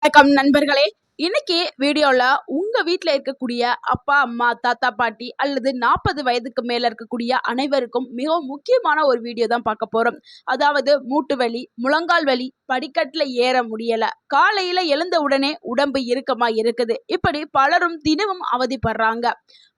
வணக்கம் நண்பர்களே. இன்னைக்கு வீடியோல உங்க வீட்டில் இருக்கக்கூடிய அப்பா அம்மா தாத்தா பாட்டி அல்லது 40 வயதுக்கு மேல இருக்கக்கூடிய அனைவருக்கும் மிகவும் முக்கியமான ஒரு வீடியோ தான் பார்க்க போறோம். அதாவது மூட்டு வலி, முழங்கால் வலி, படிக்கட்டுல ஏற முடியல, காலையில எழுந்த உடனே உடம்பு இறுக்கமா இருக்குது, இப்படி பலரும் தினமும் அவதிப்படுறாங்க.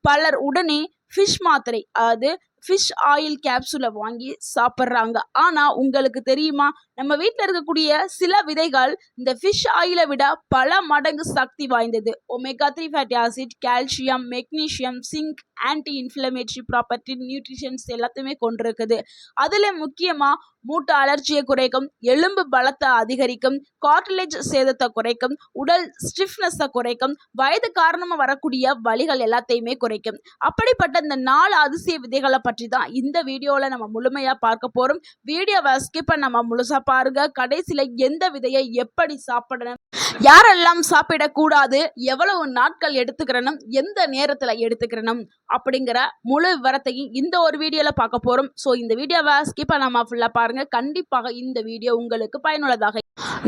பலர் உடனே ஃபிஷ் மாத்திரை, அதாவது ஃபிஷ் ஆயில் கேப்சூலை வாங்கி சாப்பிட்றாங்க. ஆனா உங்களுக்கு தெரியுமா, நம்ம வீட்டில் இருக்கக்கூடிய சில விதைகள் இந்த ஃபிஷ் ஆயிலை விட பல மடங்கு சக்தி வாய்ந்தது. Omega 3 fatty acid, calcium, magnesium, zinc, anti inflammatory property, nutritions எல்லாத்தையுமே கொண்டிருக்குது. அதில் முக்கியமாக மூட்டு அலர்ஜியை குறைக்கும், எலும்பு பலத்தை அதிகரிக்கும், கார்டிலேஜ் சேதத்தை குறைக்கும், உடல் ஸ்டிஃப்னஸை குறைக்கும், வயது காரணமாக வரக்கூடிய வலிகள் எல்லாத்தையுமே குறைக்கும். அப்படிப்பட்ட இந்த 4 அதிசய விதைகளை பற்றி தான் இந்த வீடியோவில் நம்ம முழுமையாக பார்க்க போகிறோம். வீடியோவை ஸ்கிப் பண்ணாம முழுசாக பாருங்க. கடைசியில் எந்த விதையை எப்படி சாப்பிடணும், யாரெல்லாம் சாப்பிடக்கூடாது, எவ்வளவு நாட்கள் எடுத்துக்கிறனும், எந்த நேரத்தில் எடுத்துக்கிறனும் அப்படிங்கிற முழு விவரத்தையும் இந்த ஒரு வீடியோவில் பார்க்க போகிறோம். ஸோ இந்த வீடியோவை ஸ்கிப் பண்ணாமல் ஃபுல்லாக பாருங்கள். கண்டிப்பாக இந்த வீடியோ உங்களுக்கு பயனுள்ளதாக.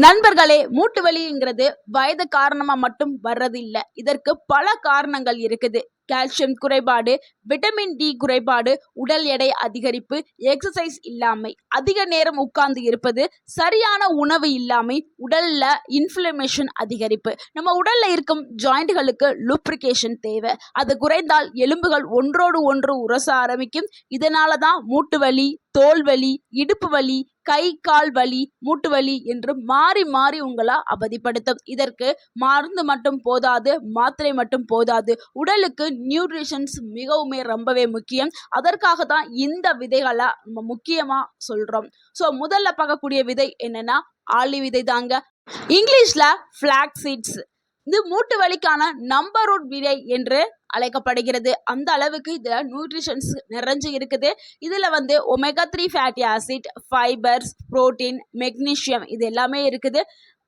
நண்பர்களே, மூட்டு வலிங்கிறது வயது காரணமாக மட்டும் வர்றது இல்லை. இதற்கு பல காரணங்கள் இருக்குது. கால்சியம் குறைபாடு, விட்டமின் டி குறைபாடு, உடல் எடை அதிகரிப்பு, எக்ஸசைஸ் இல்லாமை, அதிக நேரம் உட்கார்ந்து இருப்பது, சரியான உணவு இல்லாமை, உடல்ல இன்ஃப்ளமேஷன் அதிகரிப்பு. நம்ம உடல்ல இருக்கும் ஜாயிண்ட்களுக்கு லூப்ரிகேஷன் தேவை. அது குறைந்தால் எலும்புகள் ஒன்றோடு ஒன்று உரச ஆரம்பிக்கும். இதனால தான் மூட்டு வலி, தோல் வலி, இடுப்பு வலி, கை கால் வலி, மூட்டு வலி என்று மாறி மாறி உங்களை அவதிப்படுத்தும். இதற்கு மருந்து மட்டும் போதாது, மாத்திரை மட்டும் போதாது, உடலுக்கு நியூட்ரிஷன்ஸ் மிகவும் ரொம்பவே முக்கியம். அதற்காக தான் இந்த விதைகளை நம்ம முக்கியமா சொல்றோம். ஸோ முதல்ல பார்க்கக்கூடிய விதை என்னன்னா ஆளி விதை தாங்க. இங்கிலீஷ்ல ஃபிளாக்ஸ் சீட்ஸ். இது மூட்டு வலிக்கான நம்பர் 1 விதை என்று அழைக்கப்படுகிறது. அந்த அளவுக்கு இதுல நியூட்ரிஷன்ஸ் நிறைஞ்சு இருக்குது. இதுல omega 3 fatty acid, fibres, protein, magnesium இது எல்லாமே இருக்குது.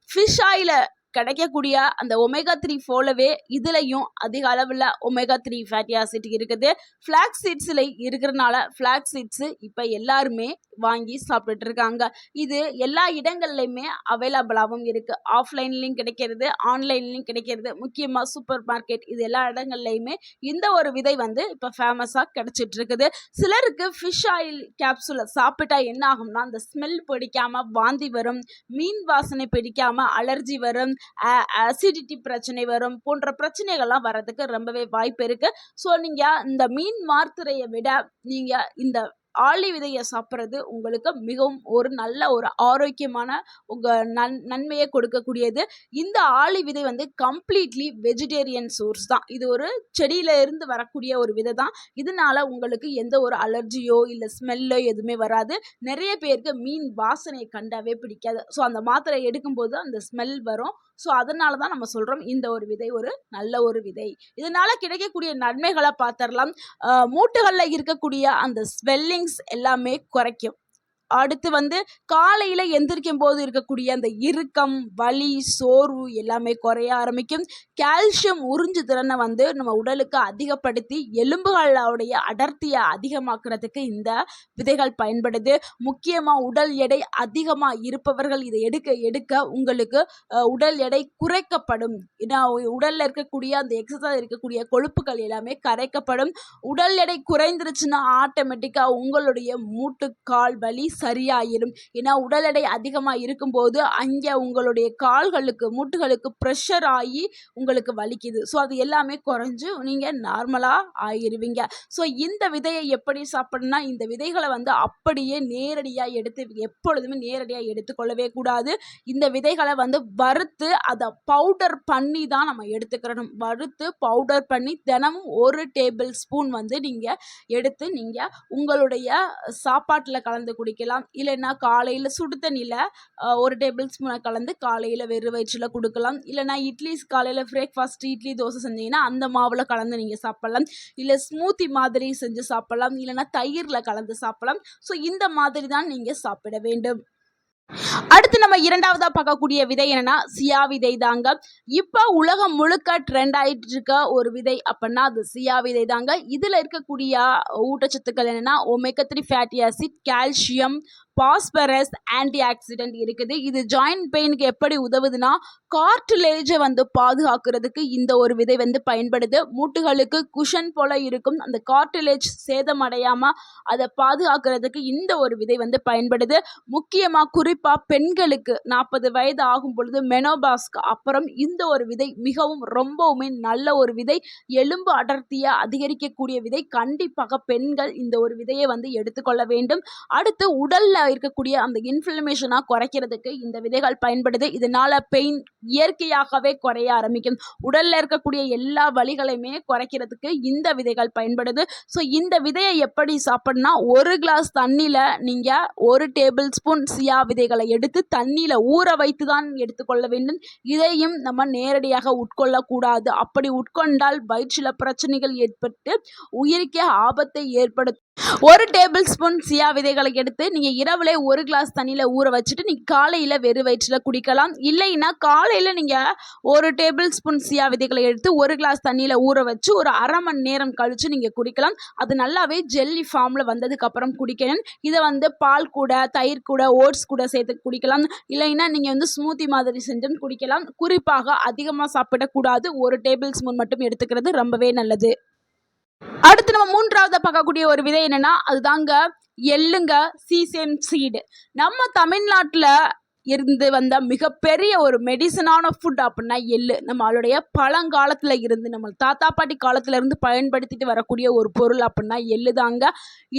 ஃபிஷ் ஆயில கிடைக்கக்கூடிய அந்த ஒமேகா 3 போலவே இதுலையும் அதிக அளவில் ஒமேகா 3 ஃபேட்டி ஆசிட் இருக்குது. ஃபிளாக்ஸ் சீட்ஸில் இருக்கிறதுனால ஃபிளாக்ஸ் சீட்ஸு இப்போ எல்லாருமே வாங்கி சாப்பிட்டுட்டு இருக்காங்க. இது எல்லா இடங்கள்லையுமே அவைலபிளாகவும் இருக்குது. ஆஃப்லைன்லையும் கிடைக்கிறது, ஆன்லைன்லையும் கிடைக்கிறது. முக்கியமாக சூப்பர் மார்க்கெட் இது எல்லா இடங்கள்லையுமே இந்த ஒரு விதை இப்போ ஃபேமஸாக கிடைச்சிட்டு இருக்குது. சிலருக்கு ஃபிஷ் ஆயில் கேப்சூலை சாப்பிட்டா என்ன ஆகும்னா, அந்த ஸ்மெல் பிடிக்காமல் வாந்தி வரும், மீன் வாசனை பிடிக்காமல் அலர்ஜி வரும், அசிடிட்டி பிரச்சனை வரும், போன்ற பிரச்சனைகள்லாம் வர்றதுக்கு ரொம்பவே வாய்ப்பு இருக்கு. ஸோ நீங்கள் இந்த மீன் மாத்திரையை விட நீங்கள் இந்த ஆளி விதையை சாப்பிட்றது உங்களுக்கு மிகவும் ஒரு நல்ல ஒரு ஆரோக்கியமான உங்கள் நன்மையை கொடுக்கக்கூடியது. இந்த ஆளி விதை கம்ப்ளீட்லி வெஜிடேரியன் சோர்ஸ் தான். இது ஒரு செடியில இருந்து வரக்கூடிய ஒரு விதை தான். இதனால உங்களுக்கு எந்த ஒரு அலர்ஜியோ இல்லை ஸ்மெல்லோ எதுவுமே வராது. நிறைய பேருக்கு மீன் வாசனையை கண்டாவே பிடிக்காது. ஸோ அந்த மாத்திரை எடுக்கும்போது அந்த ஸ்மெல் வரும். ஸோ அதனால தான் நம்ம சொல்கிறோம் இந்த ஒரு விதை ஒரு நல்ல ஒரு விதை. இதனால் கிடைக்கக்கூடிய நன்மைகளை பார்த்துடலாம். மூட்டுகளில் இருக்கக்கூடிய அந்த ஸ்வெல்லிங்ஸ் எல்லாமே குறைக்கும். அடுத்து காலையில் எந்திரிக்கும் போது இருக்கக்கூடிய அந்த இறுக்கம், வலி, சோர்வு எல்லாமே குறைய ஆரம்பிக்கும். கால்சியம் உறிஞ்சு திறனை நம்ம உடலுக்கு அதிகப்படுத்தி எலும்புகளுடைய அடர்த்தியை அதிகமாக்குறதுக்கு இந்த விதைகள் பயன்படுது. முக்கியமாக உடல் எடை அதிகமாக இருப்பவர்கள் இதை எடுக்க எடுக்க உங்களுக்கு உடல் எடை குறைக்கப்படும். ஏன்னா உடலில் இருக்கக்கூடிய அந்த எக்ஸஸாக இருக்கக்கூடிய கொழுப்புகள் எல்லாமே கரைக்கப்படும். உடல் எடை குறைந்துருச்சுன்னா ஆட்டோமேட்டிக்காக உங்களுடைய மூட்டுக்கால் வலி சரியாயிரும். ஏன்னா உடல் எடை அதிகமாக இருக்கும்போது அங்கே உங்களுடைய கால்களுக்கு, மூட்டுகளுக்கு ப்ரெஷர் ஆகி உங்களுக்கு வலிக்குது. ஸோ அது எல்லாமே குறைஞ்சு நீங்கள் நார்மலாக ஆகிருவீங்க. ஸோ இந்த விதையை எப்படி சாப்பிடணும்னா, இந்த விதைகளை அப்படியே நேரடியாக எப்பொழுதுமே நேரடியாக எடுத்துக்கொள்ளவே கூடாது. இந்த விதைகளை வறுத்து அதை பவுடர் பண்ணி தான் நம்ம எடுத்துக்கிறணும். வறுத்து பவுடர் பண்ணி தினமும் 1 டேபிள் ஸ்பூன் நீங்கள் எடுத்து நீங்கள் உங்களுடைய சாப்பாட்டில் கலந்து குடிக்கலாம். இல்லைன்னா காலையில் சுடு தண்ணியில் 1 டேபிள் ஸ்பூனை கலந்து காலையில் வெறும் வயிற்றில் கொடுக்கலாம். இல்லைன்னா காலையில் பிரேக்ஃபாஸ்ட் இட்லி தோசை செஞ்சீங்கன்னா அந்த மாவில் கலந்து நீங்கள் சாப்பிடலாம். இல்லை ஸ்மூத்தி மாதிரி செஞ்சு சாப்பிடலாம். இல்லைன்னா தயிரில் கலந்து சாப்பிடலாம். ஸோ இந்த மாதிரி தான் நீங்கள் சாப்பிட வேண்டும். அடுத்து நம்ம இரண்டாவதா பார்க்கக்கூடிய விதை என்னன்னா சியா விதை தாங்க. இப்போ உலகம் முழுக்க ட்ரெண்ட் ஆயிட்டு இருக்க ஒரு விதை அப்படின்னா அது சியா விதை தாங்க. இதில் இருக்கக்கூடிய ஊட்டச்சத்துக்கள் என்னன்னா omega 3 fatty acid, calcium, phosphorus anti accident இருக்குது. இது ஜாயிண்ட் பெயினுக்கு எப்படி உதவுதுன்னா கார்டிலேஜை வந்து பாதுகாக்கிறதுக்கு இந்த ஒரு விதை வந்து பயன்படுது. மூட்டுகளுக்கு குஷன் போல இருக்கும் அந்த கார்டிலேஜ் சேதமடையாம அதை பாதுகாக்கிறதுக்கு இந்த ஒரு விதை வந்து பயன்படுது. முக்கியமாக குறிப்பாக பெண்களுக்கு 40 வயது ஆகும் பொழுது மெனோபாஸ்க்கு அப்புறம் இந்த ஒரு விதை மிகவும் ரொம்பவுமே நல்ல ஒரு விதை. எலும்பு அடர்த்தியை அதிகரிக்கக்கூடிய விதை. கண்டிப்பாக பெண்கள் இந்த ஒரு விதையை வந்து எடுத்துக்கொள்ள வேண்டும். அடுத்து உடல்ல இருக்கக்கூடிய அந்த இன்ஃப்ளமேஷனா குறைக்கிறதுக்கு இந்த விதைகள் பயன்படுது. இதனால பெயின் இயற்கையாகவே குறைய ஆரம்பிக்கும். உடல்ல இருக்கக்கூடிய எல்லா வலிகளையுமே குறைக்கிறதுக்கு இந்த விதைகள் பயன்படுது. ஸோ இந்த விதையை எப்படி சாப்பிடணும்னா ஒரு கிளாஸ் தண்ணியில் நீங்கள் 1 டேபிள் ஸ்பூன் சியா விதைகளை எடுத்து தண்ணியில் ஊற வைத்து தான் எடுத்துக்கொள்ள வேண்டும். இதையும் நம்ம நேரடியாக உட்கொள்ளக்கூடாது. அப்படி உட்கொண்டால் வயிற்றில் பிரச்சனைகள் ஏற்பட்டு உயிருக்கே ஆபத்தை ஏற்படுத்தும். 1 டேபிள் ஸ்பூன் சியா விதைகளை எடுத்து நீங்கள் இரவுல 1 கிளாஸ் தண்ணியில் ஊற வச்சுட்டு நீங்கள் காலையில் வெறும் வயிற்றில் குடிக்கலாம். இல்லைன்னா காலையில் நீங்கள் 1 டேபிள் ஸ்பூன் சியா விதைகளை எடுத்து 1 கிளாஸ் தண்ணியில் ஊற வச்சு ஒரு அரை மணி நேரம் கழித்து நீங்கள் குடிக்கலாம். அது நல்லாவே ஜெல்லி ஃபார்மில் வந்ததுக்கப்புறம் குடிக்கணும். இதை வந்து பால் கூட, தயிர் கூட, ஓட்ஸ் கூட சேர்த்து குடிக்கலாம். இல்லைன்னா நீங்கள் வந்து ஸ்மூத்தி மாதிரி செஞ்சும் குடிக்கலாம். குறிப்பாக அதிகமாக சாப்பிடக்கூடாது. 1 டேபிள் ஸ்பூன் மட்டும் எடுத்துக்கிறது ரொம்பவே நல்லது. அடுத்து நம்ம 3ஆவது பார்க்கக்கூடிய ஒரு விதை என்னன்னா அதுதாங்க எள்ளுங்க, சீசேம் சீடு. நம்ம தமிழ்நாட்டில் இருந்து வந்த மிகப்பெரிய ஒரு மெடிசனான ஃபுட் அப்படின்னா எள்ளு. நம்மளுடைய பழங்காலத்தில் இருந்து நம்ம தாத்தா பாட்டி காலத்துல இருந்து பயன்படுத்திட்டு வரக்கூடிய ஒரு பொருள் அப்படின்னா எள்ளு தாங்க.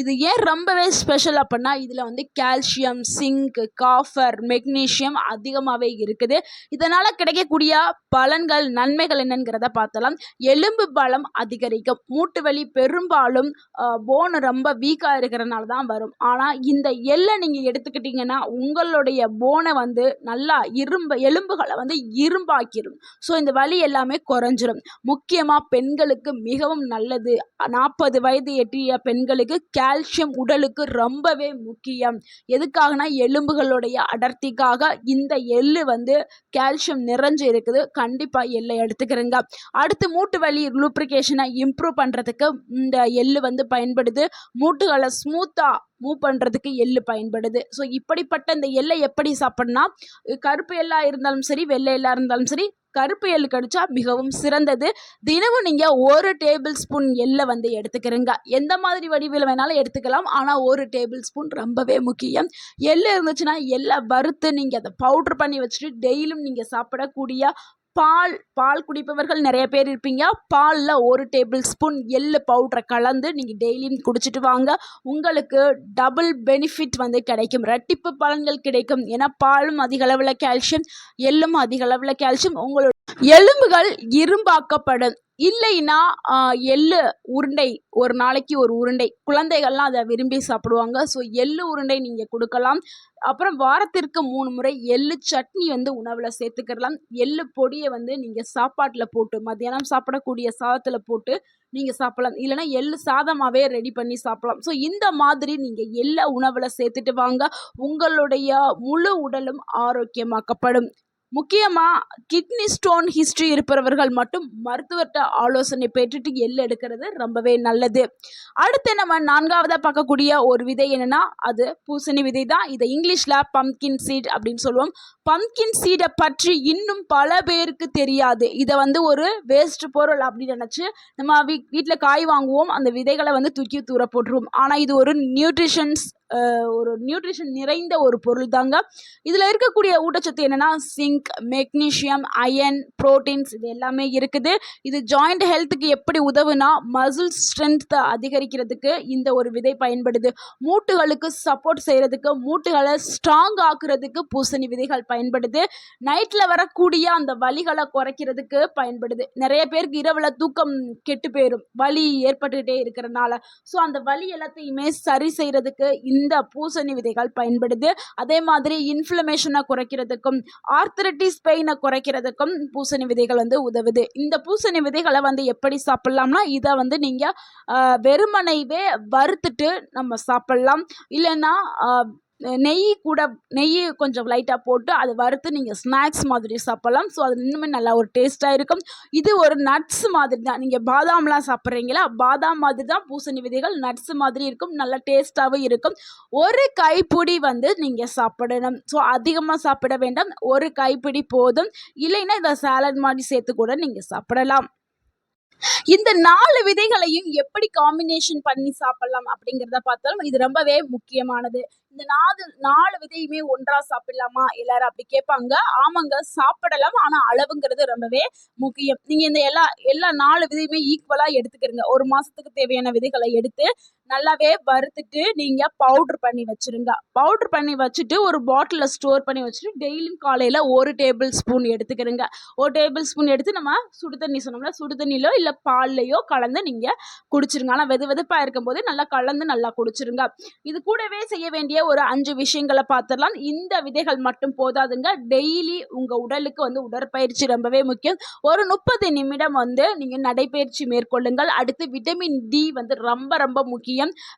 இது ஏன் ரொம்பவே ஸ்பெஷல் அப்படின்னா இதில் வந்து கால்சியம், சிங்க், காஃபர், மெக்னீஷியம் அதிகமாகவே இருக்குது. இதனால் கிடைக்கக்கூடிய பலன்கள், நன்மைகள் என்னங்கிறத பார்த்தலாம். எலும்பு பலம் அதிகரிக்கும். மூட்டு வலி பெரும்பாலும் போன் ரொம்ப வீக்காக இருக்கிறனால தான் வரும். ஆனால் இந்த எள்ளை நீங்கள் எடுத்துக்கிட்டிங்கன்னா உங்களுடைய போனை வந்து நல்லா எலும்புகளை வந்து இரும்பாக்கிடும். ஸோ இந்த வலி எல்லாமே குறைஞ்சிரும். முக்கியமாக பெண்களுக்கு மிகவும் நல்லது. 40 வயது எட்டிய பெண்களுக்கு கால்சியம் உடலுக்கு ரொம்பவே முக்கியம். எதுக்காகனா எலும்புகளுடைய அடர்த்திக்காக இந்த எள்ளு வந்து கால்சியம் நிறைஞ்சு இருக்குது. கண்டிப்பாக எள்ளை எடுத்துக்கிறேங்க. அடுத்து மூட்டு வலி லூப்ரிகேஷனை இம்ப்ரூவ் பண்ணுறதுக்கு இந்த எள்ளு வந்து பயன்படுது. மூட்டுகளை ஸ்மூத்தாக மூவ் பண்ணுறதுக்கு எள்ளு பயன்படுது. ஸோ இப்படிப்பட்ட இந்த எள்ளை எப்படி சாப்பிட்னா கருப்பு எள்ளா இருந்தாலும் சரி, வெள்ளை எள்ளா இருந்தாலும் சரி, கருப்பு எள்ளு கடிச்சா மிகவும் சிறந்தது. தினமும் நீங்கள் 1 டேபிள் ஸ்பூன் எள்ளை வந்து எடுத்துக்கிறீங்க. எந்த மாதிரி வடிவில் வேணாலும் எடுத்துக்கலாம். ஆனால் 1 டேபிள் ஸ்பூன் ரொம்பவே முக்கியம். எள்ளு இருந்துச்சுன்னா எள்ளை வறுத்து நீங்கள் அதை பவுட்ரு பண்ணி வச்சுட்டு டெய்லியும் நீங்கள் சாப்பிடக்கூடிய பால் குடிப்பவர்கள் நிறைய பேர் இருப்பீங்க. பாலில் 1 டேபிள் ஸ்பூன் எள்ளு பவுடரை கலந்து நீங்கள் டெய்லியும் குடிச்சிட்டு வாங்க. உங்களுக்கு டபுள் பெனிஃபிட் வந்து கிடைக்கும். ரெட்டிப்பு பலன்கள் கிடைக்கும். ஏன்னா பாலும் அதிக அளவில் கால்சியம், எள்ளும் அதிக அளவில் கால்சியம். உங்களோட எலும்புகள் இரும்பாக்கப்படும். இல்லைன்னா எள்ளு உருண்டை, ஒரு நாளைக்கு ஒரு உருண்டை, குழந்தைகள்லாம் அதை விரும்பி சாப்பிடுவாங்க. ஸோ எள்ளு உருண்டை நீங்கள் கொடுக்கலாம். அப்புறம் வாரத்திற்கு 3 முறை எள்ளு சட்னி வந்து உணவில் சேர்த்துக்கலாம். எள்ளு பொடியை வந்து நீங்கள் சாப்பாட்டில் போட்டு மத்தியானம் சாப்பிடக்கூடிய சாதத்தில் போட்டு நீங்கள் சாப்பிடலாம். இல்லைனா எள்ளு சாதமாகவே ரெடி பண்ணி சாப்பிடலாம். ஸோ இந்த மாதிரி நீங்கள் எள்ளை உணவில் சேர்த்துட்டு வாங்க. உங்களுடைய முழு உடலும் ஆரோக்கியமாக்கப்படும். முக்கியமாக கிட்னி ஸ்டோன் ஹிஸ்ட்ரி இருப்பவர்கள் மட்டும் மருத்துவர்கிட்ட ஆலோசனை பெற்றுட்டு எள்ளு எடுக்கிறது ரொம்பவே நல்லது. அடுத்து நம்ம 4ஆவதாக பார்க்கக்கூடிய ஒரு விதை என்னென்னா அது பூசணி விதை தான். இதை இங்கிலீஷில் பம்ப்கின் சீட் அப்படின்னு சொல்லுவோம். பம்ப்கின் சீடை பற்றி இன்னும் பல பேருக்கு தெரியாது. இதை வந்து ஒரு வேஸ்ட் பொருள் அப்படின்னு நினச்சி நம்ம வீட்டில் காய் வாங்குவோம். அந்த விதைகளை வந்து தூக்கி தூர போட்டுருவோம். ஆனால் இது ஒரு நியூட்ரிஷன் நிறைந்த ஒரு பொருள் தாங்க. இதில் இருக்கக்கூடிய ஊட்டச்சத்து என்னென்னா சிங்க், மெக்னீஷியம், அயன், புரோட்டீன்ஸ் இது எல்லாமே இருக்குது. இது ஜாயிண்ட் ஹெல்த்துக்கு எப்படி உதவுனா மசில் ஸ்ட்ரென்த்தை அதிகரிக்கிறதுக்கு இந்த ஒரு விதை பயன்படுது. மூட்டுகளுக்கு சப்போர்ட் செய்கிறதுக்கு, மூட்டுகளை ஸ்ட்ராங் ஆக்குறதுக்கு பூசணி விதைகள் பயன்படுது. நைட்டில் வரக்கூடிய அந்த வலிகளை குறைக்கிறதுக்கு பயன்படுது. நிறைய பேருக்கு இரவில் தூக்கம் கெட்டு போயிடும் வலி ஏற்பட்டுக்கிட்டே இருக்கிறனால. ஸோ அந்த வலி எல்லாத்தையுமே சரி செய்கிறதுக்கு இந்த பூசணி விதைகள் பயன்படுது. அதே மாதிரி இன்ஃப்ளமேஷனை குறைக்கிறதுக்கும், ஆர்த்தரைட்டிஸ் பெயினை குறைக்கிறதுக்கும் பூசணி விதைகள் வந்து உதவுது. இந்த பூசணி விதைகளை வந்து எப்படி சாப்பிட்லாம்னா இதை வந்து நீங்கள் வெறுமனைவே வறுத்துட்டு நம்ம சாப்பிட்லாம். இல்லைன்னா நெய் கொஞ்சம் லைட்டாக போட்டு அதை வறுத்து நீங்கள் ஸ்நாக்ஸ் மாதிரி சாப்பிட்லாம். ஸோ அது இன்னுமே நல்லா ஒரு டேஸ்ட்டாக இருக்கும். இது ஒரு நட்ஸ் மாதிரி தான். நீங்கள் பாதாம்லாம் சாப்பிட்றீங்களா, பாதாம் மாதிரி தான் பூசணி விதைகள் நட்ஸ் மாதிரி இருக்கும். நல்லா டேஸ்ட்டாகவும் இருக்கும். ஒரு கைப்பிடி நீங்கள் சாப்பிடணும். ஸோ அதிகமாக சாப்பிட வேண்டாம், ஒரு கைப்பிடி போதும். இல்லைன்னா இதை சாலட் மாதிரி சேர்த்து கூட நீங்கள் சாப்பிடலாம். இந்த 4 விதைகளையும் எப்படி காம்பினேஷன் பண்ணி சாப்பிடலாம் அப்படிங்கிறத பார்த்தாலும் இது ரொம்பவே முக்கியமானது. இந்த 4 விதையுமே ஒன்றா சாப்பிடலாமா எல்லாரும் அப்படி கேட்பாங்க. ஆமாங்க, சாப்பிடலாம். ஆனா அளவுங்கிறது ரொம்பவே முக்கியம். நீங்க இந்த எல்லா 4 விதையுமே ஈக்குவலா எடுத்துக்கிறங்க. ஒரு மாசத்துக்கு தேவையான விதைகளை எடுத்து நல்லாவே வறுத்துட்டு நீங்க பவுடர் பண்ணி வச்சிருங்க. பவுடர் பண்ணி வச்சுட்டு ஒரு பாட்டில ஸ்டோர் பண்ணி வச்சுட்டு டெய்லியும் காலையில 1 டேபிள் ஸ்பூன் எடுத்துக்கிறங்க. 1 டேபிள் ஸ்பூன் எடுத்து நம்ம சுடுதண்ணி சொன்னோம்ல, சுடுதண்ணிலோ இல்ல பால்லையோ கலந்து நீங்க குடிச்சிருங்க. ஆனா வெதுவெதுப்பா இருக்கும்போது நல்லா கலந்து நல்லா குடிச்சிருங்க. இது கூடவே செய்ய வேண்டிய ஒரு 5 விஷயங்களை பார்த்துடலாம். இந்த விதைகள் மட்டும் போதாதுங்க. டெய்லி உங்க உடலுக்கு உடற்பயிற்சி ரொம்பவே முக்கியம். ஒரு 30 நிமிடம் நீங்க நடைபயிற்சி மேற்கொள்ளுங்கள். அடுத்து விட்டமின் டி ரொம்ப ரொம்ப முக்கியம்.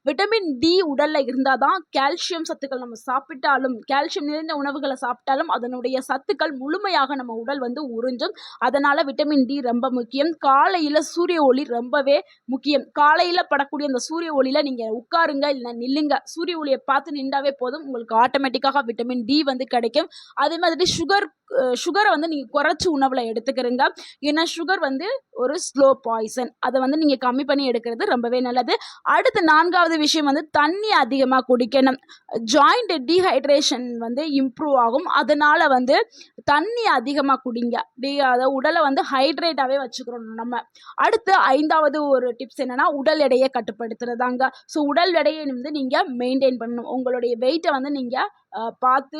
விட்டமின் டி உடல்ல இருந்தாதான் கால்சியம் சத்துக்கள் நம்ம சாப்பிட்டாலும், கால்சியம் நிறைந்த உணவுகளை சாப்பிட்டாலும் அதனுடைய சத்துக்கள் முழுமையாக நம்ம உடல் உறிஞ்சும். அதனால விட்டமின் டி ரொம்ப முக்கியம். காலையில சூரிய ஒளி ரொம்பவே முக்கியம். காலையில படக்கூடிய அந்த சூரிய ஒளியில நீங்க உட்காருங்க, இல்ல நில்லுங்க. சூரிய ஒளியை பார்த்து நின்றாவே போதும், உங்களுக்கு ஆட்டோமேட்டிக்காக விட்டமின் டி கிடைக்கும். அதே மாதிரி சுகரை நீங்க குறைச்சி உணவுல எடுத்துக்கிறீங்க. ஏன்னா சுகர் ஒரு ஸ்லோ பாய்சன். அதை நீங்க கம்மி பண்ணி எடுக்கிறது ரொம்பவே நல்லது. அடுத்து 4வது விஷயம் தண்ணி அதிகமாக குடிக்கணும். ஜாயிண்ட் டீஹைட்ரேஷன் இம்ப்ரூவ் ஆகும். அதனால தண்ணி அதிகமாக குடிங்க. அதை உடலை ஹைட்ரேட்டாகவே வச்சுக்கிறோம் நம்ம. அடுத்து 5வது ஒரு டிப்ஸ் என்னன்னா உடல் எடையை கட்டுப்படுத்துறதாங்க. ஸோ உடல் எடையை நீங்கள் மெயின்டைன் பண்ணணும். உங்களுடைய வெயிட்டை நீங்கள் பார்த்து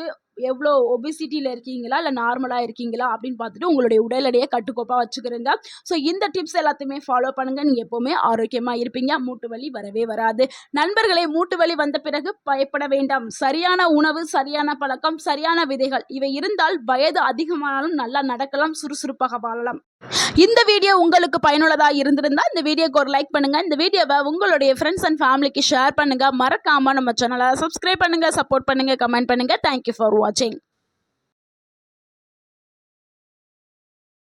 எவ்வளோ ஒபிசிட்டியில் இருக்கீங்களா இல்லை நார்மலாக இருக்கீங்களா அப்படின்னு பார்த்துட்டு உங்களுடைய உடல் எடையை கட்டுக்கோப்பாக வச்சுக்கிறீங்க. ஸோ இந்த டிப்ஸ் எல்லாத்தையுமே ஃபாலோ பண்ணுங்க. நீங்கள் எப்போவுமே ஆரோக்கியமாக இருப்பீங்க. மூட்டு வலி வரவே வராது. நண்பர்களே, மூட்டு வலி வந்த பிறகு பயப்பட வேண்டாம். சரியான உணவு, சரியான பழக்கம், சரியான விதைகள் இவை இருந்தால் வயது அதிகமானாலும் நல்லா நடக்கலாம், சுறுசுறுப்பாக வாழலாம். இந்த வீடியோ உங்களுக்கு பயனுள்ளதாக இருந்திருந்தா இந்த வீடியோக்கு ஒரு லைக் பண்ணுங்க. இந்த வீடியோவை உங்களுடைய ஃப்ரெண்ட்ஸ் அண்ட் ஃபேமிலிக்கு ஷேர் பண்ணுங்க. மறக்காம நம்ம சேனலை சப்ஸ்கிரைப் பண்ணுங்க, சப்போர்ட் பண்ணுங்க, கமெண்ட் பண்ணுங்க. தேங்க்யூ ஃபார் வாட்சிங்.